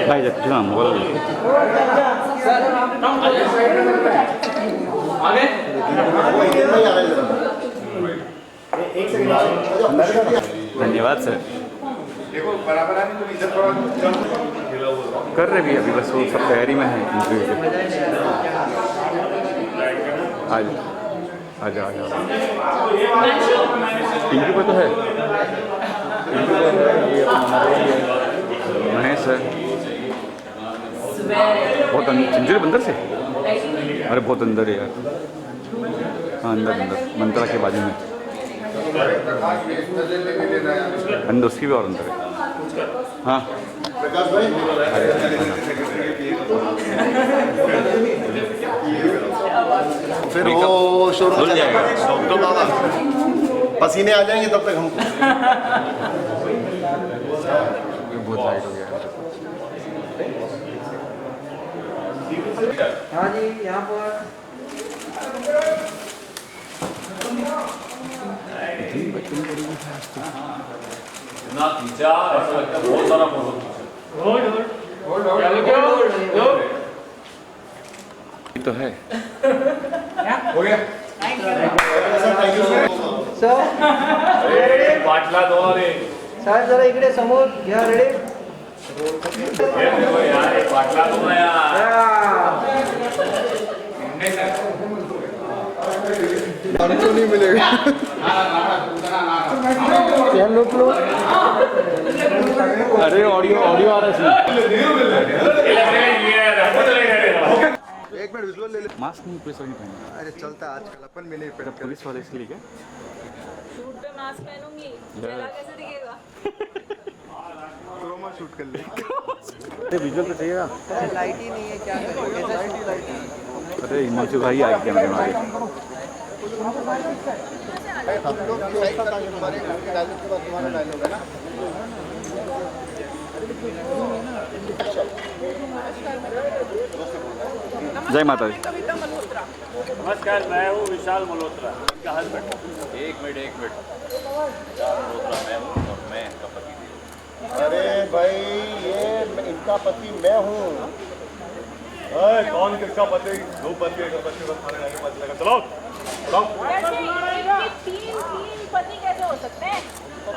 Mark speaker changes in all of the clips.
Speaker 1: भाई जब जो हम बोल आगे धन्यवाद सर।
Speaker 2: देखो बराबर आने तो इधर थोड़ा
Speaker 1: कर रहे भी अभी बस वो सब तैयारी में है इंटरव्यू के। आज आजा आजा पिंकी को तो है महेश है बहुत चिंजरे बंदर से अरे बहुत अंदर है यार। हाँ अंदर अंदर मंत्रा के बाजू में अंदर उसकी भी और अंदर है। हाँ
Speaker 2: प्रकाश भाई फिर वो शोर हो जाएगा तो बाबा पसीने आ जाएंगे तब तक हमको।
Speaker 1: बहुत लाइट हो गया।
Speaker 3: हाँ जी यहाँ पर
Speaker 4: ना खींचा ऐसा लगता है बहुत सारा फोटो
Speaker 1: तो है
Speaker 2: हो गया
Speaker 3: सर
Speaker 4: बाटला दो रे
Speaker 3: साहेब जरा इकडे समोर घ्या रेडी
Speaker 4: यार एक बाटला दो ना यार
Speaker 2: तो नहीं मिलेगा
Speaker 3: क्या लोग
Speaker 1: अरे ऑडियो ऑडियो आ रहा है इसमें।
Speaker 2: एक मिनट विजुअल ले ले।
Speaker 1: मास्क नहीं पुलिस वाले नहीं पहने।
Speaker 2: अरे चलता है आजकल अपन भी नहीं
Speaker 1: अरे पुलिस वाले इसलिए क्या
Speaker 5: शूट पे मास्क पहनूंगी चेहरा कैसे दिखेगा।
Speaker 2: क्रोमा शूट कर ले।
Speaker 1: अरे विजुअल तो चाहिए ना।
Speaker 3: लाइट ही नहीं है क्या करें
Speaker 1: अरे हिमांशु भाई आ गया मेरे आगे।
Speaker 2: तुम्हारा डायलॉग है ना।
Speaker 1: जय माता दी।
Speaker 4: नमस्कार मैं हूँ विशाल मल्होत्रा इनका हस्बैंड। एक मिनट विशाल मल्होत्रा मैं हूँ और मैं इनका पति।
Speaker 2: अरे भाई ये इनका पति मैं हूँ।
Speaker 4: कौन किसका पति? दो पति एक पति बस खाने जाके पति लगा चलो चलो।
Speaker 5: तीन पति कैसे हो सकते हैं?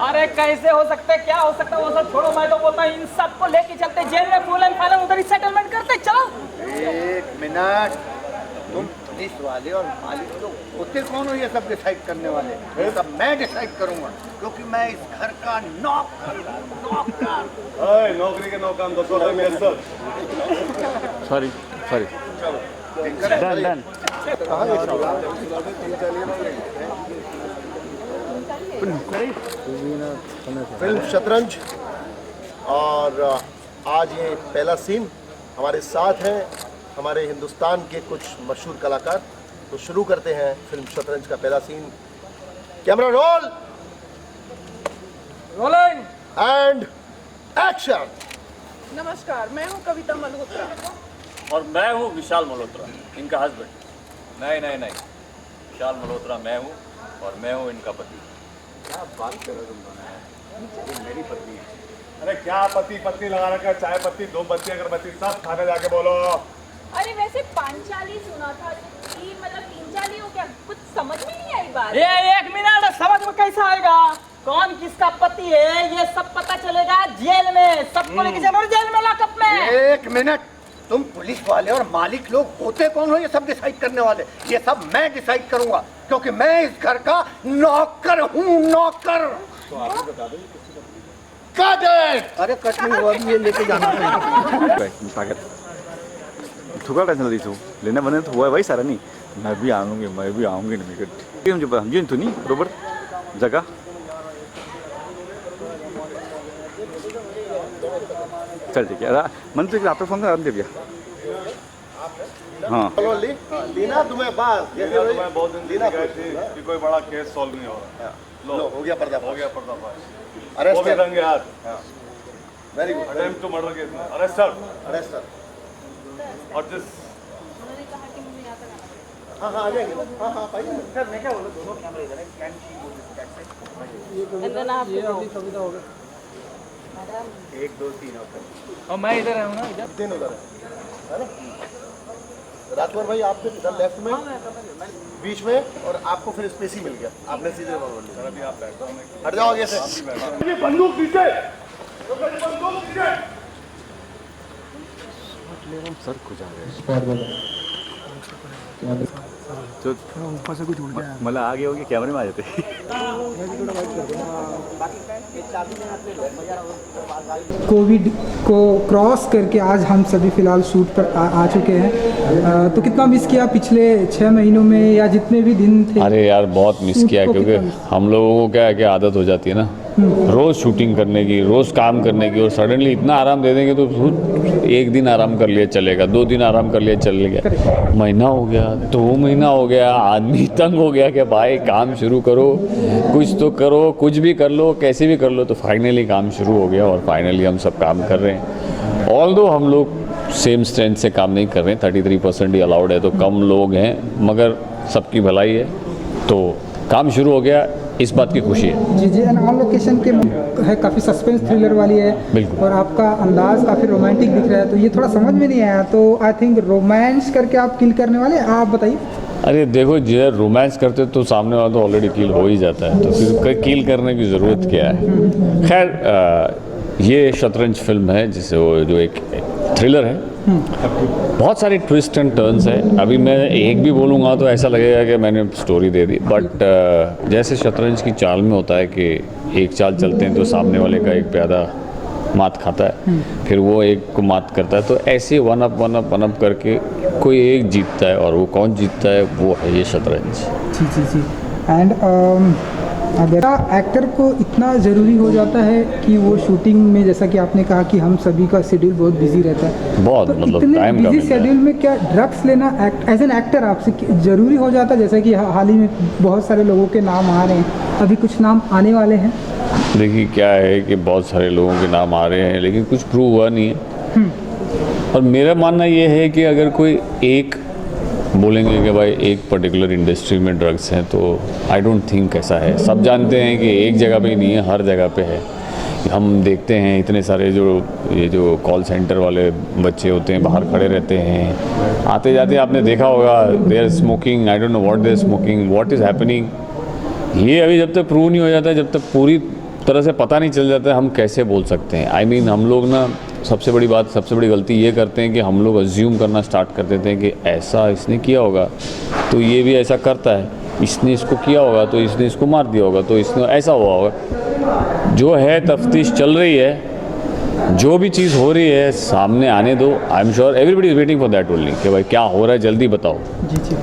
Speaker 6: अरे कैसे हो सकते क्या हो सकता है वो सब छोड़ो। मैं तो बोलता हूँ इन सबको लेके चलते जेल में फूल एंड फालन उधर ही सेटलमेंट करते चलो।
Speaker 2: एक मिनट तुम पुलिस वाले और मालिक लोग होते कौन हो ये सब डिसाइड करने वाले? ये सब मैं डिसाइड करूंगा क्योंकि मैं इस घर का नौकर।
Speaker 4: नौकरी के नौकाम दो मेरे sir.
Speaker 1: Sorry sorry done done.
Speaker 2: Film शतरंज और आज ये पहला सीन हमारे साथ हैं हमारे हिंदुस्तान के कुछ मशहूर कलाकार। तो शुरू करते हैं फिल्म शतरंज का पहला scene. Camera roll
Speaker 6: rolling
Speaker 2: and action.
Speaker 7: नमस्कार मैं हूँ कविता मल्होत्रा।
Speaker 4: और मैं हूँ विशाल मल्होत्रा इनका हस्बैंड। नहीं विशाल मल्होत्रा मैं हूँ और मैं हूँ इनका पति। क्या बात कर रहे हो तुम दोनों? ये मेरी पत्नी है। अरे क्या पति पत्नी लगा रखा? चाय पत्ती दो बत्ती अगरबत्ती सब खाने जाके बोलो।
Speaker 5: अरे वैसे पांचाली सुना था कि मतलब तीन चाली हो क्या? कुछ समझ में नहीं आई बात।
Speaker 6: ये एक मिनट समझ में कैसा आएगा? कौन किसका पति है ये सब पता चलेगा जेल में। सबको लेके चलो जेल में लॉकअप में।
Speaker 2: एक मिनट तुम पुलिस वाले और मालिक लोग होते कौन हो ये सब डिसाइड करने वाले? ये सब मैं डिसाइड करूंगा क्योंकि मैं इस घर का नौकर हूँ। नौकर। अरे कट नहीं हुआ ये लेके जाना
Speaker 1: ताकत थोड़ा टेंशन ली तू लेना बने तो हुआ है भाई सारा नहीं। मैं भी आऊँगी नहीं मुझे समझी तो नहीं बरोबर जगह। चल ठीक है मन तो आप फोन कर दे भैया। हाँ
Speaker 2: लीना तुम्हें बात
Speaker 4: मैं बहुत दिन से गए थे कि कोई बड़ा केस सॉल्व नहीं हो रहा।
Speaker 2: लो हो गया पर्दाफाश।
Speaker 4: अरेस्ट कर रंगे हाथ।
Speaker 2: Very good.
Speaker 4: Attempt to murder case में अरेस्ट सर।
Speaker 2: Arrest sir.
Speaker 4: और जिस
Speaker 5: उन्होंने कहा कि मुझे यहाँ तक आना
Speaker 2: हाँ हाँ आ जाएंगे ना, हाँ हाँ पाइए।
Speaker 6: सर मैं क्या बोलूँ, दोनों कैमरे इधर है, कैन शी बोल दिस दैट से।
Speaker 3: ये अभी कविता हो गया।
Speaker 4: 1 2 3
Speaker 3: और मैं इधर हूँ ना, इधर
Speaker 2: दिन उधर है ना। राजकुमार भाई आप फिर इधर लेफ्ट में, बीच में, और आपको फिर स्पेस ही मिल गया, आपने सीधे बोल दिया।
Speaker 4: अभी आप बैठ जाओ,
Speaker 2: हट जाओ आगे से।
Speaker 1: सर कुछ आ गया तो ऊपर से कुछ उड़ गया, मतलब आगे हो गया, कैमरे में आ जाते।
Speaker 8: कोविड को क्रॉस करके आज हम सभी फ़िलहाल शूट पर आ चुके हैं। तो कितना मिस किया पिछले 6 महीनों में, या जितने भी दिन थे?
Speaker 4: अरे यार बहुत मिस
Speaker 8: शूट
Speaker 4: किया,
Speaker 8: को
Speaker 4: क्योंकि
Speaker 8: कितना मिस?
Speaker 4: हम लोगों को क्या है कि आदत हो जाती है ना रोज़ शूटिंग करने की, रोज़ काम करने की, और सडनली इतना आराम दे देंगे तो 1 दिन आराम कर लिया चलेगा, 2 दिन आराम कर लिया चलेगा, महीना हो गया, 2 महीना हो गया, आदमी तंग हो गया कि भाई काम शुरू करो, कुछ तो करो, कुछ भी कर लो, कैसे भी कर लो। तो फाइनली काम शुरू हो गया और फाइनली हम सब काम कर रहे हैं। ऑल्दो हम लोग सेम स्ट्रेंथ से काम नहीं कर रहे हैं, 33% ही अलाउड है, तो कम लोग हैं, मगर सबकी भलाई है, तो काम शुरू हो गया, इस बात की खुशी है।
Speaker 8: जी एंड ऑन लोकेशन के है, काफ़ी सस्पेंस थ्रिलर वाली है।
Speaker 4: बिल्कुल।
Speaker 8: और आपका अंदाज काफ़ी रोमांटिक दिख रहा है, तो ये थोड़ा समझ में नहीं आया, तो आई थिंक रोमांस करके आप किल करने वाले हैं, आप बताइए।
Speaker 4: अरे देखो, जो रोमांस करते तो सामने वाला तो ऑलरेडी किल हो ही जाता है, तो फिर किल करने की ज़रूरत क्या है। खैर ये शतरंज फिल्म है, जिसे वो जो एक थ्रिलर है, बहुत सारे ट्विस्ट एंड टर्न्स है। अभी मैं एक भी बोलूँगा तो ऐसा लगेगा कि मैंने स्टोरी दे दी, बट जैसे शतरंज की चाल में होता है कि एक चाल चलते हैं तो सामने वाले का एक प्यादा मात खाता है, फिर वो एक को मात करता है, तो ऐसे वन अप करके कोई एक जीतता है, और वो कौन जीतता है वो है ये शतरंज।
Speaker 8: जी एंड अगर एक्टर को इतना ज़रूरी हो जाता है कि वो शूटिंग में, जैसा कि आपने कहा कि हम सभी का शेड्यूल बहुत बिजी रहता है,
Speaker 4: बहुत,
Speaker 8: तो
Speaker 4: मतलब
Speaker 8: इतने
Speaker 4: टाइम
Speaker 8: बिजी
Speaker 4: कम
Speaker 8: शेड्यूल में क्या ड्रग्स लेना एज एन एक्टर आपसे ज़रूरी हो जाता है? जैसे कि हाल ही में बहुत सारे लोगों के नाम आ रहे हैं, अभी कुछ नाम आने वाले हैं।
Speaker 4: देखिए क्या है कि बहुत सारे लोगों के नाम आ रहे हैं, लेकिन कुछ प्रूव हुआ नहीं है। और मेरा मानना ये है कि अगर कोई एक बोलेंगे कि भाई एक पर्टिकुलर इंडस्ट्री में ड्रग्स हैं, तो आई डोंट थिंक ऐसा है। सब जानते हैं कि एक जगह पे ही नहीं है, हर जगह पे है। हम देखते हैं इतने सारे ये जो कॉल सेंटर वाले बच्चे होते हैं, बाहर खड़े रहते हैं, आते जाते आपने देखा होगा, they are smoking, I don't know what they are smoking, what is happening. ये अभी जब तक प्रूव नहीं हो जाता, जब तक पूरी तरह से पता नहीं चल जाता, हम कैसे बोल सकते हैं। आई मीन हम लोग ना सबसे बड़ी गलती ये करते हैं कि हम लोग अज्यूम करना स्टार्ट कर देते हैं कि ऐसा इसने किया होगा तो ये भी ऐसा करता है, इसने इसको किया होगा तो इसने इसको मार दिया होगा, तो इसने ऐसा हुआ होगा। जो है तफ्तीश चल रही है, जो भी चीज़ हो रही है सामने आने दो। I am sure everybody is waiting for that only कि भाई क्या हो रहा है, जल्दी बताओ।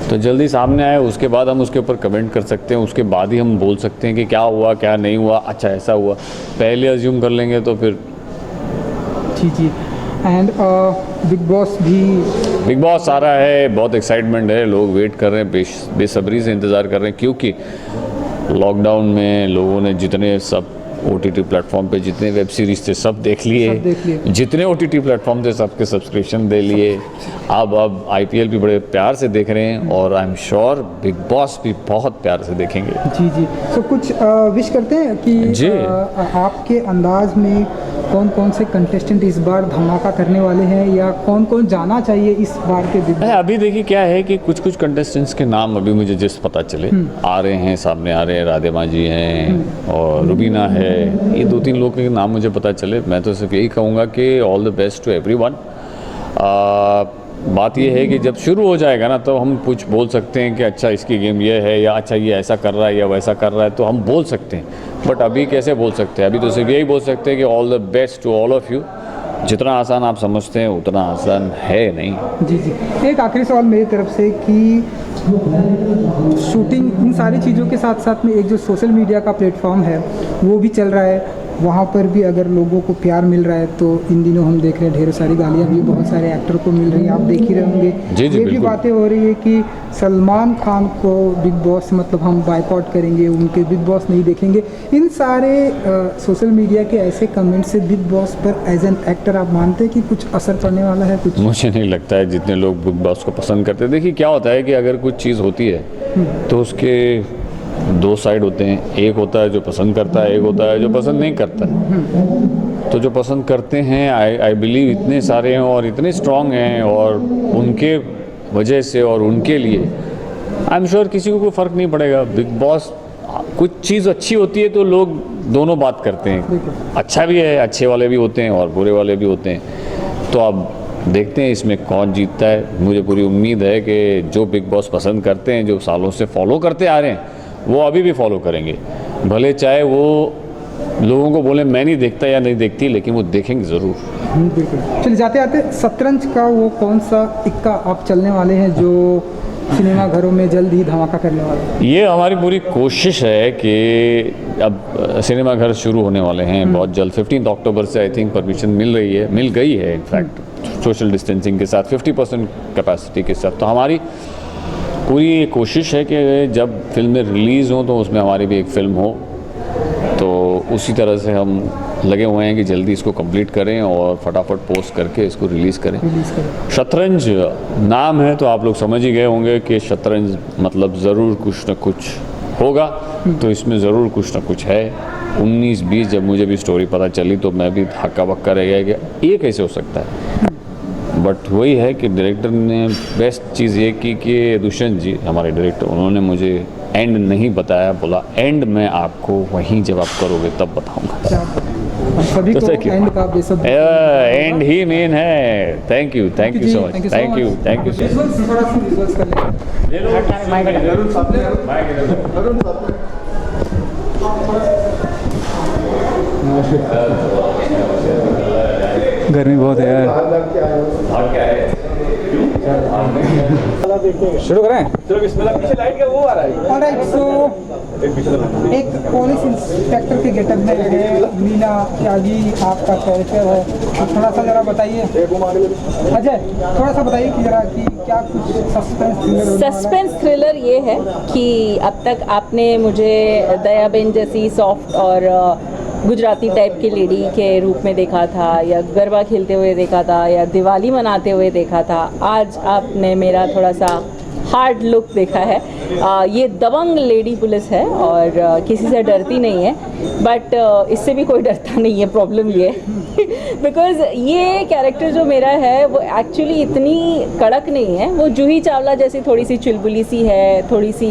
Speaker 4: तो जल्दी सामने आए, उसके बाद हम उसके ऊपर कमेंट कर सकते हैं, उसके बाद ही हम बोल सकते हैं कि क्या हुआ क्या नहीं हुआ, अच्छा ऐसा हुआ। पहले अज्यूम कर लेंगे तो फिर।
Speaker 8: जी एंड बिग बॉस
Speaker 4: आ रहा है, बहुत एक्साइटमेंट है, लोग वेट कर रहे हैं, बेसब्री से इंतज़ार कर रहे हैं, क्योंकि लॉकडाउन में लोगों ने जितने सब OTT प्लेटफॉर्म पे जितने वेब सीरीज थे सब देख लिए, जितने OTT प्लेटफॉर्म थे सबके सब्सक्रिप्शन दे लिए। अब IPL भी बड़े प्यार से देख रहे हैं, और I am sure big boss भी बहुत प्यार से देखेंगे।
Speaker 8: जी तो कुछ विश करते हैं कि आपके अंदाज में कौन से कंटेस्टेंट इस बार धमाका करने वाले हैं, या कौन जाना चाहिए इस बार के बिग बॉस?
Speaker 4: अभी देखिए क्या है कि कुछ कंटेस्टेंट्स के नाम अभी मुझे जिस पता चले आ रहे हैं, सामने आ रहे हैं। राधे माँ जी हैं और रुबीना है, ये 2-3 लोगों के नाम मुझे पता चले। मैं तो सिर्फ यही कहूँगा कि all the best to everyone. बात ये है कि जब शुरू हो जाएगा ना, तो हम कुछ बोल सकते हैं कि अच्छा इसकी गेम ये है, या अच्छा ये ऐसा कर रहा है या वैसा कर रहा है, तो हम बोल सकते हैं। बट अभी कैसे बोल सकते हैं? अभी तो सिर्फ यही बोल सकते हैं कि all the best to all of you. जितना आसान आप समझते हैं उतना आसान है नहीं।
Speaker 8: जी एक आखिरी सवाल मेरी तरफ से कि शूटिंग इन सारी चीज़ों के साथ साथ में एक जो सोशल मीडिया का प्लेटफॉर्म है वो भी चल रहा है, वहाँ पर भी अगर लोगों को प्यार मिल रहा है तो इन दिनों हम देख रहे हैं ढेर सारी गालियाँ भी बहुत सारे एक्टर को मिल रही हैं, आप देख ही रहे होंगे।
Speaker 9: जी,
Speaker 8: ये भी
Speaker 9: बिल्कुल।
Speaker 8: बातें हो रही है कि सलमान खान को बिग बॉस मतलब हम बायकॉट करेंगे, उनके बिग बॉस नहीं देखेंगे। इन सारे सोशल मीडिया के ऐसे कमेंट से बिग बॉस पर एज एन एक्टर आप मानते हैं कि कुछ असर पड़ने वाला है? कुछ
Speaker 9: मुझे नहीं लगता है जितने लोग बिग बॉस को पसंद करते हैं। देखिए क्या होता है कि अगर कुछ चीज़ होती है तो उसके दो साइड होते हैं, एक होता है जो पसंद करता है, एक होता है जो पसंद नहीं करता है। तो जो पसंद करते हैं आई बिलीव इतने सारे हैं और इतने स्ट्रांग हैं, और उनके वजह से और उनके लिए आई एम श्योर किसी को कोई फ़र्क नहीं पड़ेगा। बिग बॉस कुछ चीज़ अच्छी होती है तो लोग दोनों बात करते हैं, अच्छा भी है, अच्छे वाले भी होते हैं और बुरे वाले भी होते हैं। तो अब देखते हैं इसमें कौन जीतता है। मुझे पूरी उम्मीद है कि जो बिग बॉस पसंद करते हैं, जो सालों से फॉलो करते आ रहे हैं, वो अभी भी फॉलो करेंगे, भले चाहे वो लोगों को बोले मैं नहीं देखता या नहीं देखती, लेकिन वो देखेंगे ज़रूर।
Speaker 8: बिल्कुल। चलिए जाते आते शतरंज का वो कौन सा इक्का आप चलने वाले हैं जो सिनेमा घरों में जल्द ही धमाका करने वाले हैं?
Speaker 9: ये हमारी पूरी कोशिश है कि अब सिनेमा घर शुरू होने वाले हैं बहुत जल्द। 15 अक्टूबर से आई थिंक परमिशन मिल गई है इनफैक्ट सोशल डिस्टेंसिंग के साथ 50% कैपेसिटी के साथ। तो हमारी पूरी कोशिश है कि जब फिल्में रिलीज़ हों तो उसमें हमारी भी एक फ़िल्म हो। तो उसी तरह से हम लगे हुए हैं कि जल्दी इसको कंप्लीट करें और फटाफट पोस्ट करके इसको रिलीज़ करें। शतरंज नाम है तो आप लोग समझ ही गए होंगे कि शतरंज मतलब ज़रूर कुछ न कुछ होगा, तो इसमें ज़रूर कुछ न कुछ है। 19-20 जब मुझे भी स्टोरी पता चली तो मैं भी हक्का बक्का रह गया कि ये कैसे हो सकता है। बट वही है कि डायरेक्टर ने बेस्ट चीज़ ये की कि दुष्यंत जी हमारे डायरेक्टर, उन्होंने मुझे एंड नहीं बताया, बोला एंड मैं आपको वहीं जब आप करोगे तब बताऊंगा।
Speaker 8: सभी
Speaker 9: तो
Speaker 8: को
Speaker 9: thank you.
Speaker 8: एंड का बेसब्री
Speaker 9: एंड ही मेन है। Thank you so much, thank you
Speaker 8: थोड़ा सा विजुअल्स कर
Speaker 1: गर्मी बहुत है यार। शुरू करें?
Speaker 8: ऑलराइट, सो एक पुलिस इंस्पेक्टर के गेटअप में है मीना त्यागी आपका कैरेक्टर है, तो थोड़ा सा जरा बताइए। अजय थोड़ा सा बताइए कि जरा कि क्या कुछ
Speaker 5: सस्पेंस थ्रिलर ये है कि अब तक आपने मुझे दयाबेन जैसी सॉफ्ट और गुजराती टाइप की लेडी के रूप में देखा था, या गरबा खेलते हुए देखा था, या दिवाली मनाते हुए देखा था। आज आपने मेरा थोड़ा सा हार्ड लुक देखा है। ये दबंग लेडी पुलिस है और किसी से डरती नहीं है, बट इससे भी कोई डरता नहीं है। प्रॉब्लम ये है बिकॉज़ ये कैरेक्टर जो मेरा है वो एक्चुअली इतनी कड़क नहीं है, वो जूही चावला जैसी थोड़ी सी चुलबुली सी है, थोड़ी सी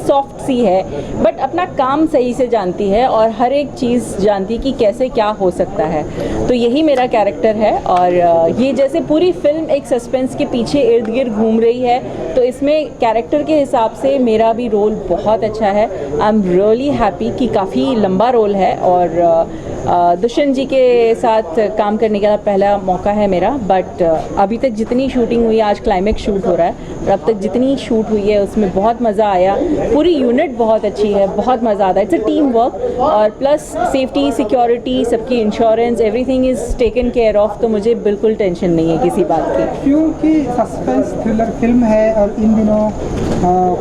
Speaker 5: सॉफ्ट सी है, बट अपना काम सही से जानती है और हर एक चीज़ जानती है कि कैसे क्या हो सकता है। तो यही मेरा कैरेक्टर है और ये जैसे पूरी फिल्म एक सस्पेंस के पीछे इर्द गिर्द घूम रही है, तो इसमें कैरेक्टर के हिसाब से मेरा भी रोल बहुत अच्छा है। आई एम रियली हैप्पी कि काफ़ी लंबा रोल है और दुष्यंत जी के साथ काम करने का पहला मौका है मेरा। बट अभी तक जितनी शूटिंग हुई है, आज क्लाइमेक्स शूट हो रहा है, और अब तक जितनी शूट हुई है उसमें बहुत मज़ा आया। पूरी यूनिट बहुत अच्छी है, बहुत मज़ा आता है। इट्स अ टीम वर्क और प्लस सेफ्टी, सिक्योरिटी, सबकी insurance, everything is taken care of. तो मुझे बिल्कुल टेंशन नहीं है किसी बात की।
Speaker 8: क्योंकि सस्पेंस थ्रिलर फिल्म है और इन दिनों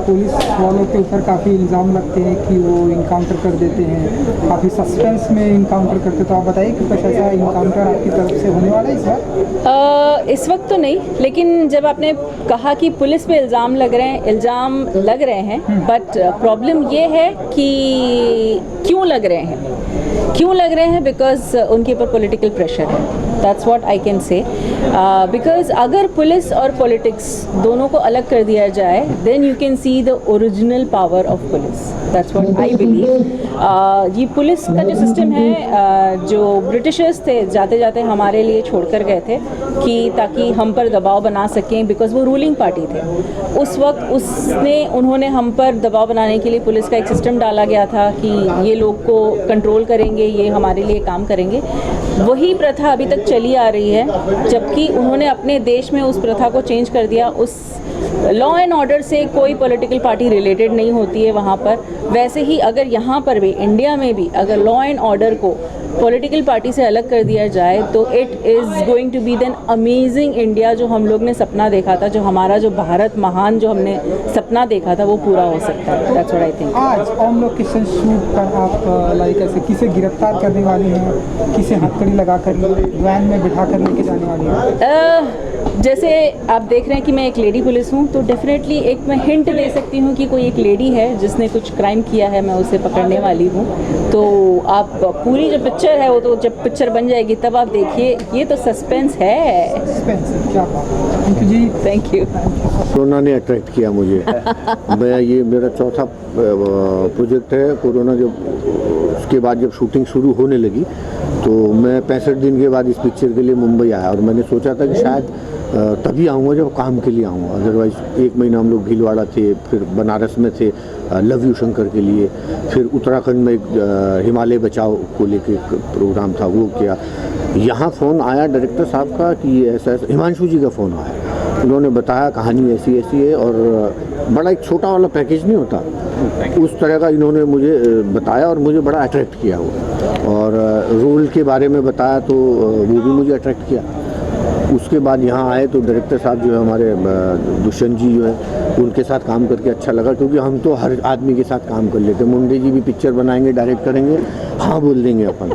Speaker 8: पुलिस वालों के ऊपर काफ़ी इल्ज़ाम लगते हैं कि वो इनकाउंटर कर देते हैं, काफ़ी सस्पेंस में इनकाउंटर करते। तो आप बताइए कि कुछ ऐसा इनकाउंटर आपकी तरफ से होने वाला है इस बार?
Speaker 5: इस वक्त तो नहीं, लेकिन जब आपने कहा कि पुलिस पे इल्ज़ाम लग रहे हैं, बट प्रॉब्लम ये है कि क्यों लग रहे हैं बिकॉज उनके ऊपर पॉलिटिकल प्रेशर है। That's what I can say. Because अगर पुलिस और पॉलिटिक्स दोनों को अलग कर दिया जाए, then you can see the original power of police. That's what I believe. ये पुलिस का जो सिस्टम है, जो ब्रिटिशर्स थे जाते जाते हमारे लिए छोड़कर गए थे कि ताकि हम पर दबाव बना सकें, बिकॉज वो रूलिंग पार्टी थे उस वक्त। उन्होंने हम पर दबाव बनाने के लिए पुलिस का एक सिस्टम डाला गया था कि ये लोग को कंट्रोल करेंगे, ये हमारे लिए काम करेंगे। वही प्रथा अभी तक चली आ रही है, जबकि उन्होंने अपने देश में उस प्रथा को चेंज कर दिया। उस लॉ एंड ऑर्डर से कोई पॉलिटिकल पार्टी रिलेटेड नहीं होती है वहाँ पर। वैसे ही अगर यहाँ पर भी इंडिया में भी अगर लॉ एंड ऑर्डर को पॉलिटिकल पार्टी से अलग कर दिया जाए तो it is going to be then amazing India जो हम लोग ने सपना देखा था, जो हमारा जो भारत महान जो हमने सपना देखा था वो पूरा हो सकता है। That's what I think.
Speaker 8: आज ऑन लोकेशन शूट पर आप लाइक ऐसे किसे गिरफ्तार करने वाली हैं, किसे हथकड़ी लगा कर वैन में बिठा कर लेके जाने वाली हैं?
Speaker 5: जैसे आप देख रहे हैं कि मैं एक लेडी पुलिस हूँ, तो डेफिनेटली एक मैं हिंट दे सकती हूँ कि कोई एक लेडी है जिसने कुछ क्राइम किया है, मैं उसे पकड़ने वाली हूँ। तो आप पूरी जो पिक्चर है वो तो जब पिक्चर बन जाएगी तब आप देखिए, ये तो सस्पेंस है।
Speaker 8: सस्पेंस, क्या बात है। Thank you ji.
Speaker 5: Thank you.
Speaker 10: Corona ने अट्रैक्ट किया मुझे। मैं ये मेरा चौथा प्रोजेक्ट है। कोरोना जब उसके बाद जब शूटिंग शुरू होने लगी तो मैं 65 दिन के बाद इस पिक्चर के लिए मुंबई आया और मैंने सोचा था कि शायद तभी आऊँगा जब काम के लिए आऊँगा। अदरवाइज़ एक महीना हम लोग भीलवाड़ा थे, फिर बनारस में थे लव यू शंकर के लिए, फिर उत्तराखंड में एक हिमालय बचाओ को लेके प्रोग्राम था वो किया। यहाँ फ़ोन आया डायरेक्टर साहब का कि ऐसा हिमांशु जी का फ़ोन आया, उन्होंने बताया कहानी ऐसी ऐसी है और बड़ा एक छोटा वाला पैकेज नहीं होता उस तरह का इन्होंने मुझे बताया और मुझे बड़ा अट्रैक्ट किया वो, और रोल के बारे में बताया तो वो भी मुझे अट्रैक्ट किया। उसके बाद यहाँ आए तो डायरेक्टर साहब जो है हमारे दुष्यंत जी जो है उनके साथ काम करके अच्छा लगा, क्योंकि हम तो हर आदमी के साथ काम कर लेते हैं। मुंडे जी भी पिक्चर बनाएंगे, डायरेक्ट करेंगे, हाँ बोल देंगे अपन,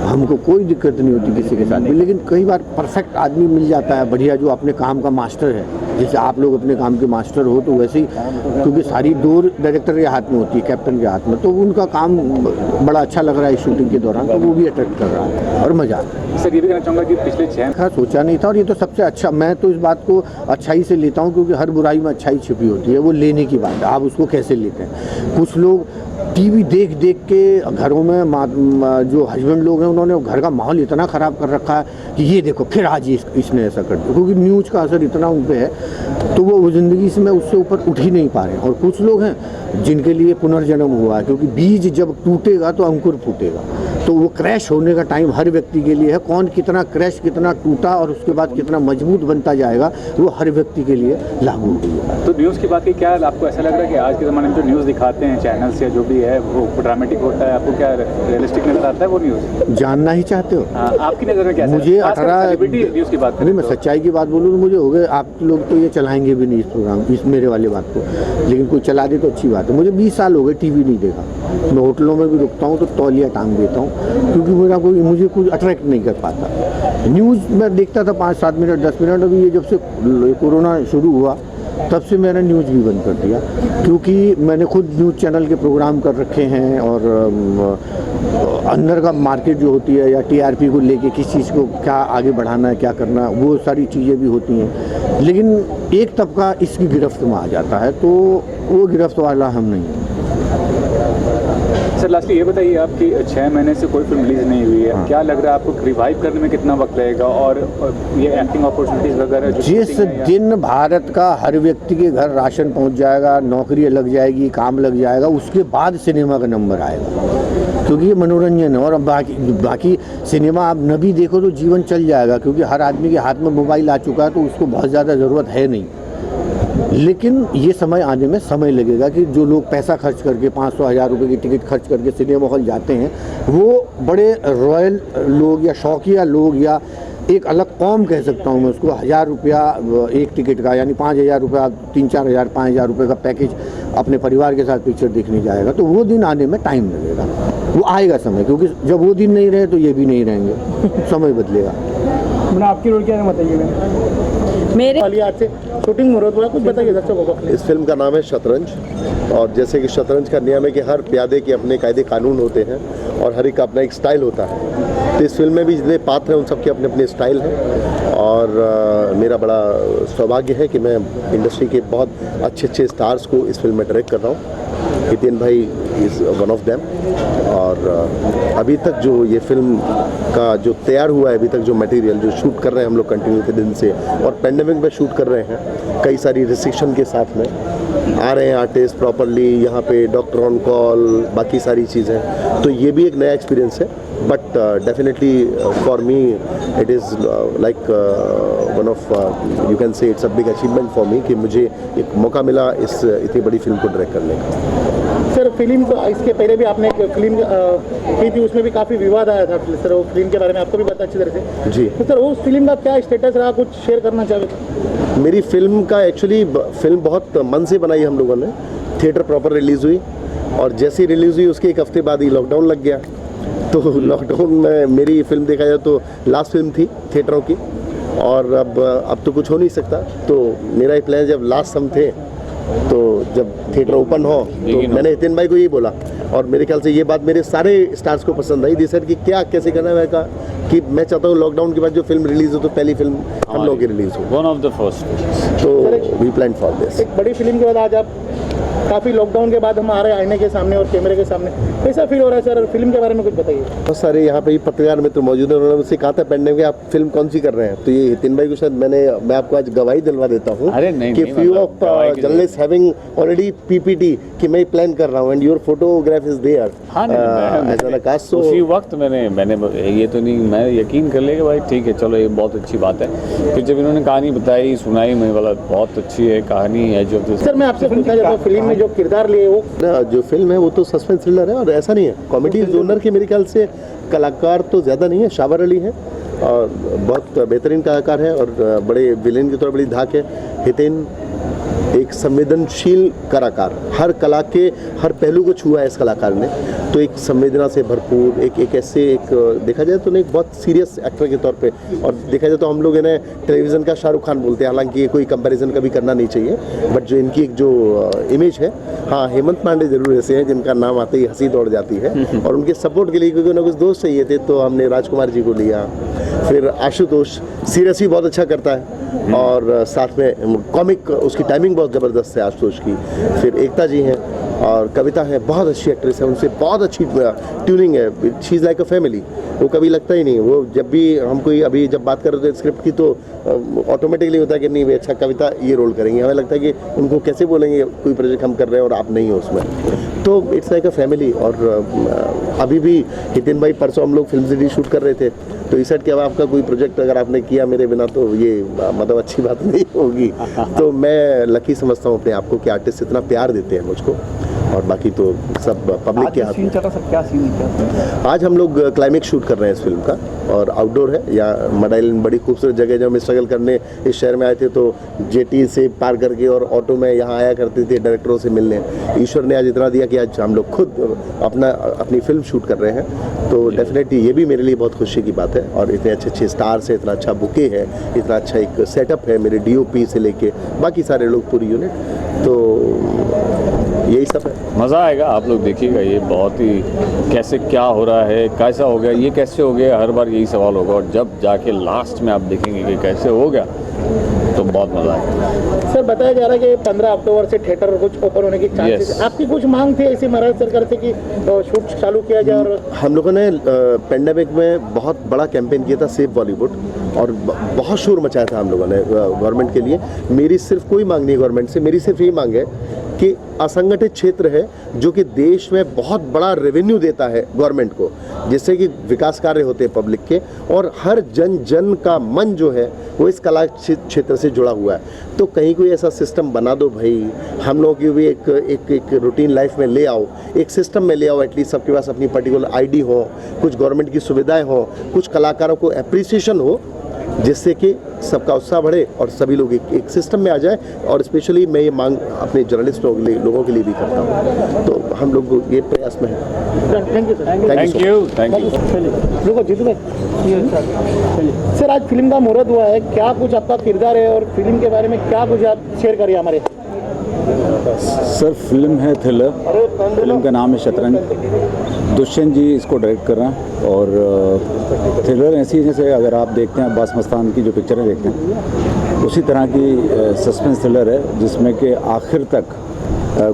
Speaker 10: हमको कोई दिक्कत नहीं होती किसी के साथ भी। लेकिन कई बार परफेक्ट आदमी मिल जाता है बढ़िया, जो अपने काम का मास्टर है, जैसे आप लोग अपने काम के मास्टर हो, तो वैसे ही क्योंकि सारी डोर डायरेक्टर के हाथ में होती है, कैप्टन के हाथ में, तो उनका काम बड़ा अच्छा लग रहा है शूटिंग के दौरान, तो वो भी अट्रैक्ट कर रहा है और मज़ा आता है।
Speaker 1: सर ये भी कहना चाहूँगा कि पिछले 6
Speaker 10: सोचा नहीं था और ये तो सबसे अच्छा, मैं तो इस बात को अच्छाई से लेता हूँ क्योंकि हर बुराई में अच्छाई छिपी होती है, वो लेने की बात है, आप उसको कैसे लेते हैं। कुछ लोग टीवी देख देख के घरों में जो हस्बैंड लोग हैं उन्होंने घर का माहौल इतना ख़राब कर रखा है कि ये देखो फिर आज इसने ऐसा कर दिया, क्योंकि न्यूज़ का असर इतना उन पर है तो वो ज़िंदगी से में उससे ऊपर उठ ही नहीं पा रहे हैं। और कुछ लोग हैं जिनके लिए पुनर्जन्म हुआ है, क्योंकि बीज जब टूटेगा तो अंकुर फूटेगा, तो वो क्रैश होने का टाइम हर व्यक्ति के लिए है। कौन कितना क्रैश, कितना टूटा और उसके बाद कितना मजबूत बनता जाएगा वो हर व्यक्ति के लिए लागू होगा।
Speaker 1: तो न्यूज़ की बात की क्या आपको ऐसा लग रहा है कि आज के ज़माने में जो न्यूज़ दिखाते हैं चैनल्स या जो भी है वो ड्रामेटिक होता है, आपको क्या रियलिस्टिक नजर आता है वो न्यूज़?
Speaker 10: जानना ही चाहते हो?
Speaker 1: आपकी नज़र में क्या?
Speaker 10: मुझे 18
Speaker 1: न्यूज़ की बात
Speaker 10: नहीं, मैं सच्चाई की बात बोलूँ तो मुझे हो गए, आप लोग तो ये चलाएंगे भी नहीं इस प्रोग्राम, इस मेरे वाले बात को, लेकिन कोई चला दे तो अच्छी बात है। मुझे 20 साल हो गए टीवी नहीं देखा, मैं होटलों में भी रुकता हूँ तो तौलिया टांग देता हूँ क्योंकि मुझे कुछ अट्रैक्ट नहीं कर पाता। न्यूज़ मैं देखता था 5-7 मिनट 10 मिनट, अभी ये जब से कोरोना शुरू हुआ तब से मैंने न्यूज़ भी बंद कर दिया, क्योंकि मैंने खुद न्यूज़ चैनल के प्रोग्राम कर रखे हैं और अंदर का मार्केट जो होती है या टीआरपी को लेके किस चीज़ को क्या आगे बढ़ाना है, क्या करना है, वो सारी चीज़ें भी होती हैं। लेकिन एक तबका इसकी गिरफ्त में आ जाता है तो वो गिरफ्त वाला हम नहीं हैं।
Speaker 1: सर लास्टली ये बताइए, आपकी 6 महीने से कोई फिल्म रिलीज नहीं हुई है,
Speaker 10: हाँ।
Speaker 1: क्या लग रहा है आपको रिवाइव करने में कितना वक्त लगेगा और ये एक्टिंग अपॉर्चुनिटीज वगैरह
Speaker 10: जिस दिन भारत का हर व्यक्ति के घर राशन पहुंच जाएगा, नौकरी लग जाएगी, काम लग जाएगा, उसके बाद सिनेमा का नंबर आएगा, क्योंकि ये मनोरंजन है। और बाकी सिनेमा आप न भी देखो तो जीवन चल जाएगा, क्योंकि हर आदमी के हाथ में मोबाइल आ चुका है तो उसको बहुत ज़्यादा ज़रूरत है नहीं। लेकिन ये समय आने में समय लगेगा कि जो लोग पैसा खर्च करके 500-1000 रुपये की टिकट खर्च करके सिनेमा हॉल जाते हैं, वो बड़े रॉयल लोग या शौकिया लोग या एक अलग कौम कह सकता हूँ मैं उसको, 1000 रुपया एक टिकट का, यानी 5000 रुपया, 3-4 हज़ार 5000 रुपये का पैकेज अपने परिवार के साथ पिक्चर देखने जाएगा, तो वो दिन आने में टाइम लगेगा। वो आएगा समय, क्योंकि जब वो दिन नहीं रहे तो ये भी नहीं रहेंगे, समय बदलेगा।
Speaker 8: आपकी रोल क्या है बताइए?
Speaker 5: मेरे
Speaker 2: आज से शूटिंग मुहूर्त हुआ, कुछ बताइए दर्शकों को। इस फिल्म का नाम है शतरंज, और जैसे कि शतरंज का नियम है कि हर प्यादे के अपने कायदे कानून होते हैं और हर एक का अपना एक स्टाइल होता है, तो इस फिल्म में भी जितने पात्र हैं उन सबके अपने अपने स्टाइल हैं। और मेरा बड़ा सौभाग्य है कि मैं इंडस्ट्री के बहुत अच्छे स्टार्स को इस फिल्म में डायरेक्ट कर रहा हूँ। हितेन भाई इज़ वन ऑफ देम। और अभी तक जो ये फिल्म का जो तैयार हुआ है, अभी तक जो मटेरियल जो शूट कर रहे हैं हम लोग कंटिन्यू के दिन से, और पेंडेमिक में शूट कर रहे हैं कई सारी रिस्ट्रिक्शन के साथ में, आ रहे हैं आर्टिस्ट प्रॉपरली, यहाँ पे डॉक्टर ऑन कॉल, बाकी सारी चीज़ें, तो ये भी एक नया एक्सपीरियंस है। But definitely for me it is like one of you can say it's a big achievement for me कि मुझे एक मौका मिला इस इतनी बड़ी फिल्म को डायरेक्ट करने का।
Speaker 11: सर फिल्म तो इसके पहले भी आपने एक फिल्म की थी, उसमें भी काफ़ी विवाद आया था सर, वो फिल्म के बारे में आपको भी पता अच्छी तरह से
Speaker 2: जी।
Speaker 11: तो सर उस फिल्म का क्या स्टेटस रहा, कुछ शेयर करना चाहेंगे?
Speaker 2: मेरी फिल्म का एक्चुअली फिल्म बहुत मन से बनाई हम लोगों ने, थिएटर प्रॉपर रिलीज़ हुई और जैसी रिलीज़ हुई उसके एक हफ्ते बाद ही लॉकडाउन लग गया। तो लॉकडाउन में मेरी फिल्म देखा जाए तो लास्ट फिल्म थी थिएटरों की, और अब तो कुछ हो नहीं सकता। तो मेरा ही प्लान, जब लास्ट हम थे तो जब थिएटर ओपन हो तो मैंने हितेन भाई को यही बोला, और मेरे ख्याल से ये बात मेरे सारे स्टार्स को पसंद आई। डिसाइड कि क्या कैसे करना है, मैं कहा कि मैं चाहता हूँ लॉकडाउन के बाद जो फिल्म रिलीज़ हो तो पहली फिल्म हम लोगों की रिलीज़ हो,
Speaker 9: वन ऑफ द फर्स्ट।
Speaker 2: तो वी प्लान फॉर दिस।
Speaker 11: एक बड़ी फिल्म के बाद आज आप काफ़ी लॉकडाउन के बाद हम आ रहे हैं आईने के सामने और कैमरे के सामने, कैसा फील हो रहा है सर? फिल्म के बारे में कुछ बताइए।
Speaker 2: बहुत सारे यहाँ पे ही पत्रकार मित्र मौजूद हैं, उन्होंने मुझसे कहा था पेंडेमिक में आप फिल्म कौन सी कर रहे हैं, तो ये हितेन भाई को शायद मैं आपको आज गवाही दिलवा देता हूँ कि few of journalist having already PPT कि मैं प्लान कर रहा हूँ and your photograph is there.
Speaker 9: उसी वक्त मैंने ये तो नहीं, मैं यकीन कर लिया कि भाई ठीक है चलो ये बहुत अच्छी बात है। फिर जब इन्होंने कहानी बताई सुनाई, मैं बोला बहुत अच्छी है कहानी है। जो
Speaker 11: सर मैं आपसे पूछना चाहता हूँ, फिल्म में जो किरदार लिए वो
Speaker 2: जो फिल्म है वो तो सस्पेंस थ्रिलर है, और ऐसा नहीं है कॉमेडी जोनर के मेरे ख्याल से कलाकार तो ज़्यादा नहीं है। शाबर अली है और बहुत बेहतरीन कलाकार है और बड़े विलेन की तरह बड़ी धाक है। हितेन एक संवेदनशील कलाकार, हर कला के हर पहलू को छुआ है इस कलाकार ने, तो एक संवेदना से भरपूर एक ऐसे देखा जाए तो नहीं, एक बहुत सीरियस एक्टर के तौर पे, और देखा जाए तो हम लोग इन्हें टेलीविज़न का शाहरुख खान बोलते हैं, हालांकि ये कोई कंपैरिजन कभी करना नहीं चाहिए, बट जो इनकी एक जो इमेज है, हाँ हेमंत पांडे जरूर ऐसे हैं जिनका नाम आते ही हंसी दौड़ जाती है, और उनके सपोर्ट के लिए क्योंकि उन्हें कुछ दोस्त चाहिए थे तो हमने राजकुमार जी को लिया। फिर आशुतोष सीरियस भी बहुत अच्छा करता है और साथ में कॉमिक, उसकी टाइमिंग बहुत ज़बरदस्त है आशुतोष की। फिर एकता जी हैं और कविता है, बहुत अच्छी एक्ट्रेस है, उनसे बहुत अच्छी ट्यूनिंग है। She is like a family, वो कभी लगता ही नहीं, वो जब भी हम कोई अभी जब बात कर रहे थे स्क्रिप्ट की तो ऑटोमेटिकली होता है कि नहीं भाई अच्छा कविता ये रोल करेंगे, हमें लगता है कि उनको कैसे बोलेंगे कोई प्रोजेक्ट हम कर रहे हैं और आप नहीं हो उसमें, तो इट्स लाइक अ फैमिली। और अभी भी हितेन भाई परसों हम लोग फिल्म सिटी शूट कर रहे थे तो इस सेट के अब आपका कोई प्रोजेक्ट अगर आपने किया मेरे बिना तो ये मतलब अच्छी बात नहीं होगी। तो मैं लकी समझता हूँ अपने आप को कि आर्टिस्ट इतना प्यार देते हैं मुझको, और बाकी तो सब पब्लिक के हाथ में। आज हम लोग क्लाइमेक्स शूट कर रहे हैं इस फिल्म का, और आउटडोर है या मडाइल, बड़ी खूबसूरत जगह। जब हम स्ट्रगल करने इस शहर में आए थे तो जेटी से पार करके और ऑटो में यहाँ आया करते थे डायरेक्टरों से मिलने। ईश्वर ने आज इतना दिया कि आज हम लोग खुद अपनी फिल्म शूट कर रहे हैं, तो डेफिनेटली ये भी मेरे लिए बहुत खुशी की बात है। और इतने अच्छे अच्छे स्टार्स है, इतना अच्छा बुके है, इतना अच्छा एक सेटअप है, मेरे DOP से लेके बाकी सारे लोग पूरी यूनिट, तो यही सब है।
Speaker 9: मज़ा आएगा, आप लोग देखिएगा, ये बहुत ही कैसे क्या हो रहा है, कैसा हो गया, ये कैसे हो गया, हर बार यही सवाल होगा, और जब जाके लास्ट में आप देखेंगे कि कैसे हो गया तो बहुत मज़ा आएगा।
Speaker 11: सर बताया जा रहा है कि 15 अक्टूबर से थिएटर कुछ ओपन होने की चांसेस, आपकी कुछ मांग थी ऐसी महाराष्ट्र सरकार से कि शूट चालू किया जाए? और
Speaker 2: हम लोगों ने पेंडेमिक में बहुत बड़ा कैंपेन किया था सेव बॉलीवुड, और बहुत शोर मचाया था हम लोगों ने गवर्नमेंट के लिए। मेरी सिर्फ कोई मांग नहीं है गवर्नमेंट से, मेरी सिर्फ यही मांग है कि असंगठित क्षेत्र है जो कि देश में बहुत बड़ा रेवेन्यू देता है गवर्नमेंट को, जिससे कि विकास कार्य होते हैं पब्लिक के, और हर जन जन का मन जो है वो इस कला क्षेत्र से जुड़ा हुआ है, तो कहीं कोई ऐसा सिस्टम बना दो भाई, हम लोगों की भी एक रूटीन लाइफ में ले आओ, एक सिस्टम में ले आओ, एटलीस्ट सबके पास अपनी पर्टिकुलर ID हो, कुछ गवर्नमेंट की सुविधाएं हो, कुछ कलाकारों को एप्रिसिएशन हो, जिससे कि सबका उत्साह बढ़े और सभी लोग एक सिस्टम में आ जाए। और स्पेशली मैं ये मांग अपने जर्नलिस्ट लोगों के लिए भी करता हूँ, तो हम लोग ये प्रयास में हैं।
Speaker 11: Thank you sir.
Speaker 9: Thank you.
Speaker 11: रुको जीतू भाई, सर आज फिल्म का मुहूर्त हुआ है, क्या कुछ आपका किरदार है और फिल्म के बारे में क्या कुछ आप शेयर करिए हमारे?
Speaker 1: सर फिल्म है थ्रिलर, फिल्म का नाम है शतरंज। दुष्यंत जी इसको डायरेक्ट कर रहे हैं, और थ्रिलर ऐसी है जैसे अगर आप देखते हैं अब्बास मस्तान की जो पिक्चरें देखते हैं उसी तरह की सस्पेंस थ्रिलर है, जिसमें कि आखिर तक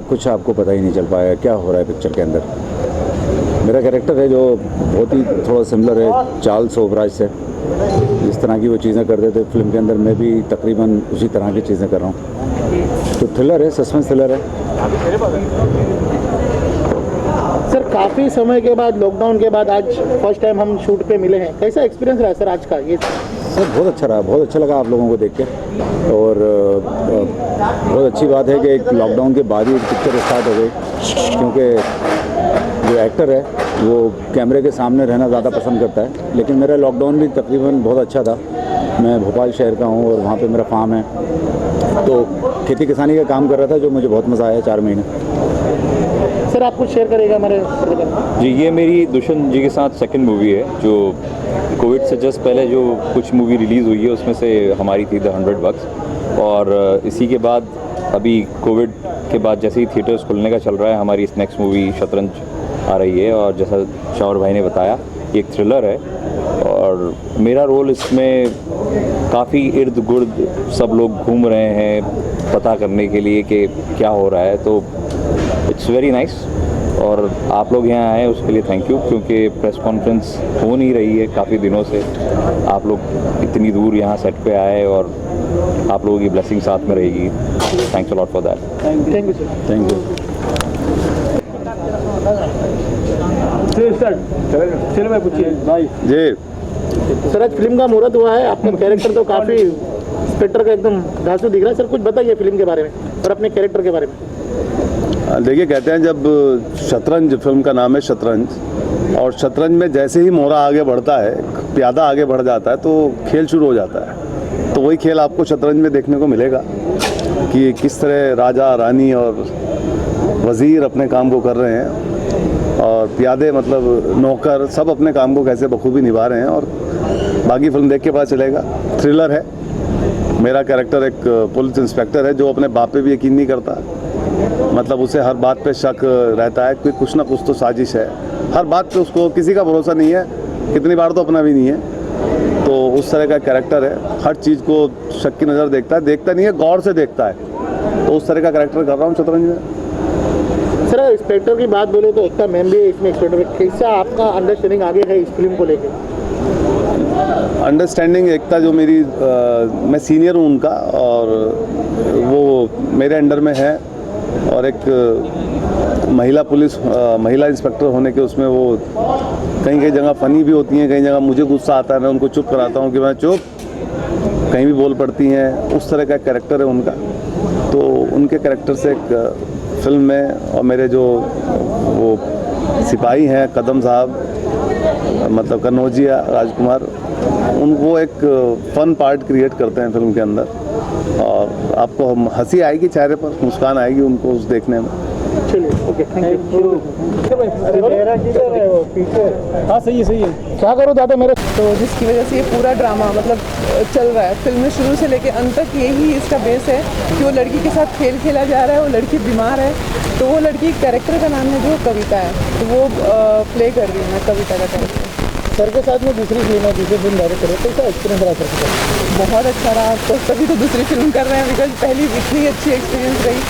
Speaker 1: कुछ आपको पता ही नहीं चल पाएगा क्या हो रहा है पिक्चर के अंदर। मेरा कैरेक्टर है जो बहुत ही थोड़ा सिमिलर है चार्ल्स ओबराय से। जिस तरह की वो चीज़ें करते थे फिल्म के अंदर, मैं भी तकरीबन उसी तरह की चीज़ें कर रहा हूँ। तो थ्रिलर है, सस्पेंस थ्रिलर है।
Speaker 11: सर काफ़ी समय के बाद, लॉकडाउन के बाद आज फर्स्ट टाइम हम शूट पे मिले हैं, कैसा एक्सपीरियंस रहा सर आज का ये?
Speaker 1: सर बहुत अच्छा रहा, बहुत अच्छा लगा आप लोगों को देख के। और बहुत अच्छी बात है कि एक लॉकडाउन के बाद ही पिक्चर स्टार्ट हो गई, क्योंकि जो एक्टर है वो कैमरे के सामने रहना ज़्यादा पसंद करता है। लेकिन मेरा लॉकडाउन भी तकरीबन बहुत अच्छा था। मैं भोपाल शहर का हूँ और वहाँ पे मेरा फार्म है, तो खेती किसानी का काम कर रहा था, जो मुझे बहुत मज़ा आया 4 महीने।
Speaker 11: सर आप कुछ शेयर करेगा हमारे?
Speaker 4: जी, ये मेरी दुष्यंत जी के साथ सेकंड मूवी है, जो कोविड से जस्ट पहले जो कुछ मूवी रिलीज़ हुई है उसमें से हमारी थी द 100 बक्स। और इसी के बाद अभी कोविड के बाद जैसे ही थिएटर्स खुलने का चल रहा है, हमारी इस नेक्स्ट मूवी शतरंज आ रही है। और जैसा शावर भाई ने बताया, ये एक थ्रिलर है और मेरा रोल इसमें काफ़ी इर्द गिर्द सब लोग घूम रहे हैं पता करने के लिए कि क्या हो रहा है। तो इट्स वेरी नाइस। और आप लोग यहाँ आए उसके लिए थैंक यू, क्योंकि प्रेस कॉन्फ्रेंस हो नहीं रही है काफ़ी दिनों से। आप लोग इतनी दूर यहाँ सेट पे आए और आप लोगों की ब्लेसिंग साथ में रहेगी। Thanks a lot for that.
Speaker 11: Thank you sir.
Speaker 1: Thank you.
Speaker 10: जी
Speaker 11: सर आज फिल्म का मुहूर्त हुआ है, आपका कैरेक्टर तो काफ़ी स्पेक्टर का एकदम धांसू दिख रहा है। सर कुछ बताइए फिल्म के बारे में और अपने कैरेक्टर के बारे में।
Speaker 10: देखिए, कहते हैं जब शतरंज, फिल्म का नाम है शतरंज, और शतरंज में जैसे ही मोहरा आगे बढ़ता है, प्यादा आगे बढ़ जाता है, तो खेल शुरू हो जाता है। तो वही खेल आपको शतरंज में देखने को मिलेगा कि किस तरह राजा, रानी और वज़ीर अपने काम को कर रहे हैं, और प्यादे मतलब नौकर सब अपने काम को कैसे बखूबी निभा रहे हैं। और बाकी फिल्म देख के पता चलेगा। थ्रिलर है। मेरा कैरेक्टर एक पुलिस इंस्पेक्टर है जो अपने बाप पे भी यकीन नहीं करता, मतलब उसे हर बात पे शक रहता है कि कुछ ना कुछ तो साजिश है। हर बात पे उसको किसी का भरोसा नहीं है, कितनी बार तो अपना भी नहीं है। तो उस तरह का कैरेक्टर है, हर चीज़ को शक की नज़र देखता है, देखता नहीं है, गौर से देखता है। तो उस तरह का कैरेक्टर कर रहा हूँ शतरंज में।
Speaker 11: सर इंस्पेक्टर की बात बोले तो एकता मैम भी इसमें एक्सपेक्टर, कैसा आपका अंडरस्टैंडिंग आगे है इस फिल्म को लेकर?
Speaker 10: अंडरस्टैंडिंग, एकता जो मेरी मैं सीनियर हूँ उनका, और वो मेरे अंडर में है। और एक महिला पुलिस, महिला इंस्पेक्टर होने के उसमें वो कहीं कहीं जगह फ़नी भी होती हैं, कहीं जगह मुझे गुस्सा आता है, मैं उनको चुप कराता हूँ कि मैं चुप, कहीं भी बोल पड़ती हैं। उस तरह का कैरेक्टर है उनका। तो उनके कैरेक्टर से एक फिल्म में, और मेरे जो वो सिपाही हैं कदम साहब, मतलब कन्नौजिया राजकुमार, वो एक फ़न पार्ट क्रिएट करते हैं फिल्म के अंदर। और आपको हंसी आएगी चेहरे पर, मुस्कान आएगी उनको उस देखने में।
Speaker 11: चलिए ओके, थैंक यू। हाँ सही है। क्या करो दादा मेरे?
Speaker 7: तो जिसकी वजह से ये पूरा ड्रामा मतलब चल रहा है। फिल्म में शुरू से लेकर अंत तक यही इसका बेस है कि वो लड़की के साथ खेल खेला जा रहा है, वो लड़की बीमार है, तो वो लड़की कैरेक्टर का नाम है जो कविता है, तो वो प्ले कर रही है मैं कविता का कैरेक्टर।
Speaker 11: सर के साथ में दूसरी फिल्म है, दूसरी फिल्म डायरेक्ट करे, कैसा एक्सपीरियंस रहा सर?
Speaker 7: बहुत अच्छा रहा, तो तभी तो दूसरी फिल्म कर रहे हैं, बिकॉज पहली इतनी अच्छी एक्सपीरियंस रही।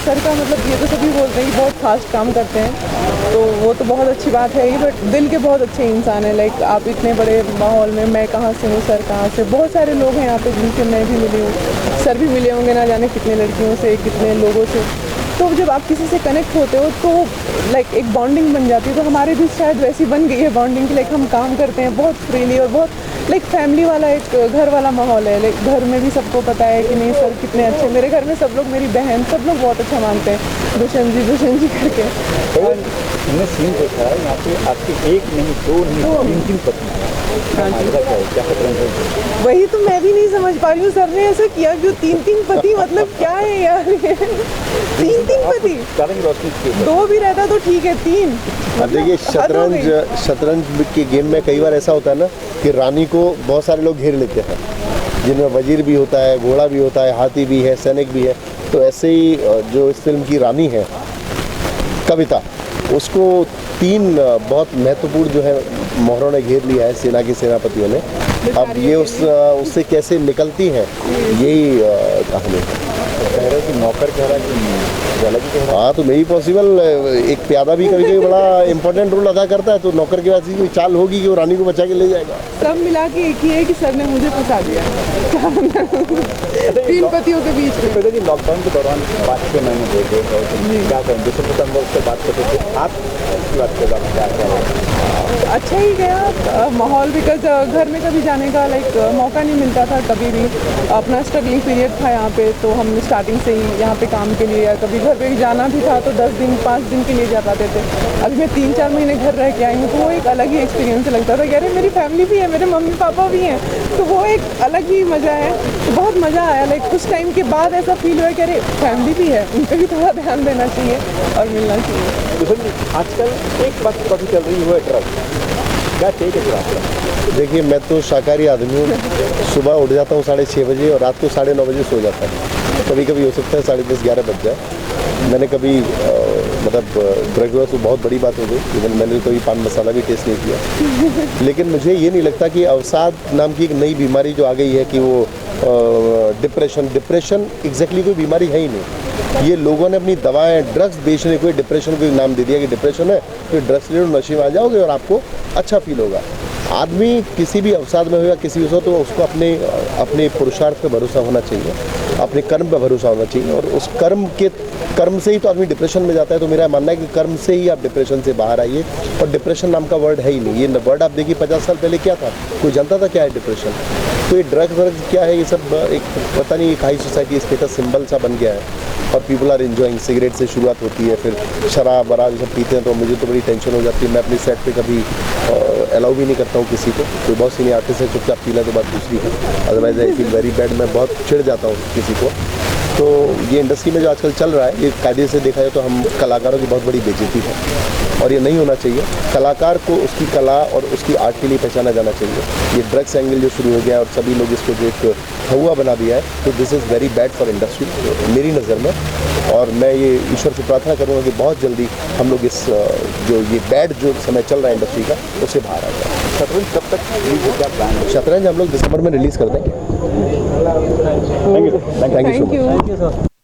Speaker 7: सर का मतलब ये तो सभी बोलते हैं कि बहुत फास्ट काम करते हैं, तो वो तो बहुत अच्छी बात है ही, बट दिल के बहुत अच्छे इंसान हैं। लाइक आप इतने बड़े माहौल में, मैं कहाँ से हूँ, सर कहाँ से, बहुत सारे लोग हैं यहाँ पे जिनसे मैं भी मिली हूँ, सर भी मिले होंगे ना जाने कितने लड़कियों से, कितने लोगों से। तो जब आप किसी से कनेक्ट होते हो तो लाइक एक बॉन्डिंग बन जाती है। तो हमारे भी शायद वैसी बन गई है बॉन्डिंग कि लाइक हम काम करते हैं बहुत फ्रीली और बहुत लाइक फैमिली वाला, एक घर वाला माहौल है। लाइक घर में भी सबको पता है कि नहीं सर कितने अच्छे, मेरे घर में सब लोग, मेरी बहन सब लोग बहुत अच्छा मानते हैं दुष्यंत जी करके।
Speaker 1: हमने सीन देखा है यहाँ पे आपकी एक नहीं, दो नहीं, तीन पत्नी।
Speaker 7: वही तो मैं भी नहीं समझ पा रही हूँ, सर ने ऐसा किया क्यों? 3 पति मतलब क्या है यार? 3 पति, 2 भी रहता तो ठीक है, 3।
Speaker 2: अब देखिए शतरंज के गेम में कई बार ऐसा होता है ना कि रानी को बहुत सारे लोग घेर लेते हैं, जिनमें वजीर भी होता है, घोड़ा भी होता है, हाथी भी है, सैनिक भी है। तो ऐसे ही जो इस फिल्म की रानी है कविता, उसको 3 बहुत महत्वपूर्ण जो है मोहरों ने घेर लिया है, सेना के सेनापतियों ने। अब ये उससे कैसे निकलती हैं, यही कहानी है।
Speaker 1: कह रहे कि नौकर कह रहा है कि अलग ही कह रहा
Speaker 2: हाँ तो नहीं पॉसिबल, एक प्यादा भी कभी कभी बड़ा इंपॉर्टेंट रोल अदा करता है, तो नौकर के पास कोई चाल होगी कि वो रानी को बचा के ले जाएगा।
Speaker 7: सब मिला के एक ही है कि सर ने मुझे फंसा दिया 3 पतियों के बीच में।
Speaker 1: है। लॉकडाउन के दौरान 5-6 महीने देखे क्या करें, दूसरे कुटुंब से बात करते थे, आप की बात कर क्या
Speaker 7: अच्छा ही गया माहौल, बिकॉज घर में कभी जाने का मौका नहीं मिलता था कभी भी। अपना स्ट्रगलिंग पीरियड था यहाँ पे, तो हम स्टार्टिंग से ही यहाँ पे काम के लिए, या कभी घर पे जाना भी था तो 10 दिन 5 दिन के लिए जा पाते थे। अभी मैं 3-4 महीने घर रह के आई हूँ, तो वो एक अलग ही एक्सपीरियंस लगता था कि अरे मेरी फैमिली भी है, मेरे मम्मी पापा भी हैं, तो वो एक अलग ही मज़ा है। तो बहुत मज़ा आया, कुछ टाइम के बाद ऐसा फील हुआ कि अरे फैमिली भी है, उन पर भी थोड़ा ध्यान देना चाहिए और मिलना चाहिए।
Speaker 1: आजकल एक बात काफ़ी चल रही है ड्रग्स, क्या चाहिए फिर आपका?
Speaker 2: देखिए मैं तो शाकाहारी आदमी हूँ, सुबह उठ जाता हूँ 6:30 बजे और रात को 9:30 बजे सो जाता हूँ। कभी कभी हो सकता है 10:30-11 बज जाए। मैंने कभी ड्रग वगैरह तो बहुत बड़ी बात हो गई, इवन मैंने कभी पान मसाला भी टेस्ट नहीं किया। लेकिन मुझे ये नहीं लगता कि अवसाद नाम की एक नई बीमारी जो आ गई है कि वो डिप्रेशन एग्जैक्टली कोई बीमारी है ही नहीं। ये लोगों ने अपनी दवाएं ड्रग्स बेचने को डिप्रेशन को नाम दे दिया कि डिप्रेशन है तो ड्रग्स ले लो, नशे में आ जाओगे और आपको अच्छा फील होगा। आदमी किसी भी अवसाद में हो या किसी भी हो तो उसको अपने पुरुषार्थ पे भरोसा होना चाहिए, अपने कर्म पे भरोसा होना चाहिए, और उस कर्म से ही तो आदमी डिप्रेशन में जाता है। तो मेरा मानना है कि कर्म से ही आप डिप्रेशन से बाहर आइए, और डिप्रेशन नाम का वर्ड है ही नहीं। ये वर्ड आप देखिए 50 साल पहले क्या था, कोई जानता था क्या है डिप्रेशन? तो ये ड्रग्स क्या है, ये सब एक पता नहीं एक हाई सोसाइटी स्टेटस सिंबल सा बन गया है। और पीपल आर एंजॉइंग, सिगरेट से शुरुआत होती है, फिर शराब वराब सब पीते हैं, तो मुझे तो बड़ी टेंशन हो जाती है। मैं अपनी सेट पे कभी अलाउ भी नहीं करता हूँ किसी को, कोई बहुत सीनियर आर्टिस्ट है चुपचाप पी ले तो बात दूसरी है, otherwise I feel very bad, मैं बहुत चिढ़ जाता हूँ किसी को। तो ये इंडस्ट्री में जो आजकल चल रहा है, ये कायदे से देखा जाए तो हम कलाकारों की बहुत बड़ी बेइज्जती है, और ये नहीं होना चाहिए। कलाकार को उसकी कला और उसकी आर्ट के लिए पहचाना जाना चाहिए। ये ड्रग्स एंगल जो शुरू हो गया है और सभी लोग इसको जो एक हवा बना दिया है, तो this is very bad for industry मेरी नज़र में। और मैं ये ईश्वर से प्रार्थना करूँगा कि बहुत जल्दी हम लोग इस जो ये बैड जो समय चल रहा है इंडस्ट्री का, उससे बाहर आ जाए।
Speaker 1: शतरंज कब तक रिलीज हो, क्या प्लान है?
Speaker 2: शतरंज हम लोग दिसंबर में रिलीज़ कर देंगे।
Speaker 1: Thank you
Speaker 2: thank you so much.